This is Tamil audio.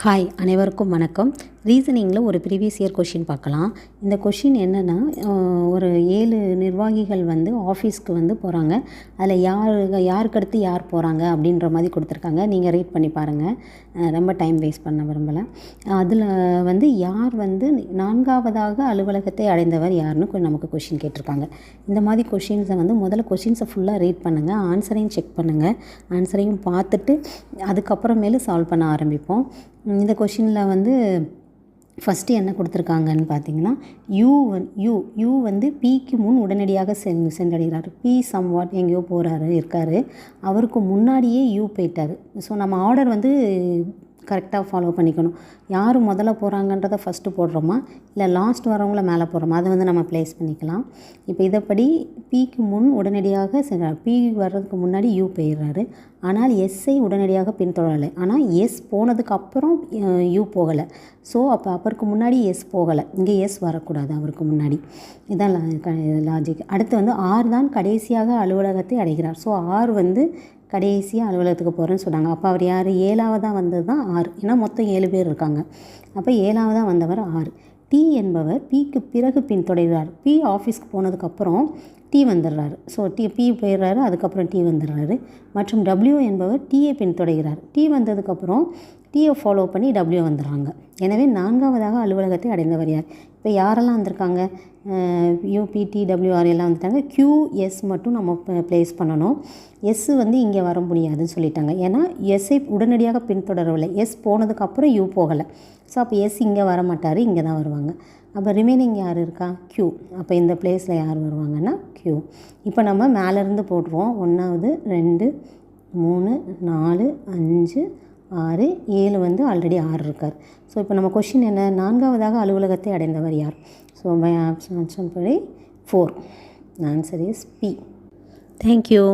ஹாய், அனைவருக்கும் வணக்கம். ரீசனிங்கில் ஒரு ப்ரீவியஸ் இயர் கொஷின் பார்க்கலாம். இந்த கொஷின் என்னென்னா, ஒரு 7 நிர்வாகிகள் ஆஃபீஸ்க்கு போகிறாங்க. அதில் யாருக்கு அடுத்து யார் போகிறாங்க அப்படின்ற மாதிரி கொடுத்துருக்காங்க. நீங்கள் ரீட் பண்ணி பாருங்கள். ரொம்ப டைம் வேஸ்ட் பண்ண விரும்பலை. அதில் யார் 4வதாக அலுவலகத்தை அடைந்தவர் யாருன்னு நமக்கு கொஷின் கேட்டிருக்காங்க. இந்த மாதிரி கொஷின்ஸை முதல்ல கொஷின்ஸை ஃபுல்லாக ரீட் பண்ணுங்கள், ஆன்சரையும் செக் பண்ணுங்கள். ஆன்சரையும் பார்த்துட்டு அதுக்கப்புறமேலு சால்வ் பண்ண ஆரம்பிப்போம். இந்த கொஷினில் ஃபஸ்ட்டு என்ன கொடுத்துருக்காங்கன்னு பார்த்தீங்கன்னா, யூ பிக்கு முன் உடனடியாக சென்றடைகிறார். பி சம்வாட் எங்கேயோ இருக்கார். அவருக்கு முன்னாடியே யூ போயிட்டார். ஸோ நம்ம ஆர்டர் கரெக்டாக ஃபாலோ பண்ணிக்கணும். யார் முதல்ல போகிறாங்கன்றதை ஃபஸ்ட்டு போடுறோமா, இல்லை லாஸ்ட் வரவங்கள மேலே போடுறோமா, அதை நம்ம ப்ளேஸ் பண்ணிக்கலாம். இப்போ இதைப்படி பிக்கு முன் உடனடியாக சென்றார். பி வர்றதுக்கு முன்னாடி யூ போயிடுறாரு. ஆனால் எஸ்ஸை உடனடியாக பின்தொடரலை. ஆனால் எஸ் போனதுக்கு அப்புறம் யூ போகலை. ஸோ அவருக்கு முன்னாடி எஸ் போகலை. இங்கே எஸ் வரக்கூடாது அவருக்கு முன்னாடி. இதான் லாஜிக். அடுத்து ஆர் தான் கடைசியாக அலுவலகத்தை அடைகிறார். ஸோ ஆர் கடைசியாக அலுவலகத்துக்கு போகிறேன்னு சொன்னாங்க. அப்போ அவர் யார்? 7வதாக வந்தது தான் ஆர். ஏன்னா மொத்தம் 7 பேர் இருக்காங்க. அப்போ 7வதாக வந்தவர் ஆர். டி என்பவர் பிக்கு பிறகு பின்தொடர்கிறார். பி ஆஃபீஸ்க்கு போனதுக்கப்புறம் டி வந்துடுறாரு. ஸோ பி போயிடுறாரு, அதுக்கப்புறம் டி வந்துடுறாரு. மற்றும் டபிள்யூ என்பவர் டியை பின்தொடர்கிறார். டி வந்ததுக்கப்புறம் டியை ஃபாலோ பண்ணி டபிள்யூ வந்துடுறாங்க. எனவே 4வதாக அலுவலகத்தை அடைந்தவர் யார்? இப்போ யாரெல்லாம் வந்திருக்காங்க? யூபிடி டபிள்யூஆர் எல்லாம் வந்துட்டாங்க. கியூஎஸ் மட்டும் நம்ம ப்ளேஸ் பண்ணணும். எஸ்ஸு இங்கே வர முடியாதுன்னு சொல்லிட்டாங்க. ஏன்னா எஸ்ஸை உடனடியாக பின்தொடரவில்லை. எஸ் போனதுக்கப்புறம் யூ போகலை. ஸோ அப்போ எஸ் இங்கே வர மாட்டார், இங்கே தான் வருவாங்க. அப்போ ரிமைனிங் யார் இருக்கா? க்யூ. அப்போ இந்த பிளேஸில் யார் வருவாங்கன்னா க்யூ. இப்போ நம்ம மேலேருந்து போடுவோம். 1, 2, 3, 4, 5, 6, 7 ஆல்ரெடி 6 இருக்கார். ஸோ இப்போ நம்ம கொஷின் என்ன? 4வதாக அலுவலகத்தை அடைந்தவர் யார்? ஸோ பை ஆப்ஷன் படி 4. Answer is B. தேங்க்யூ.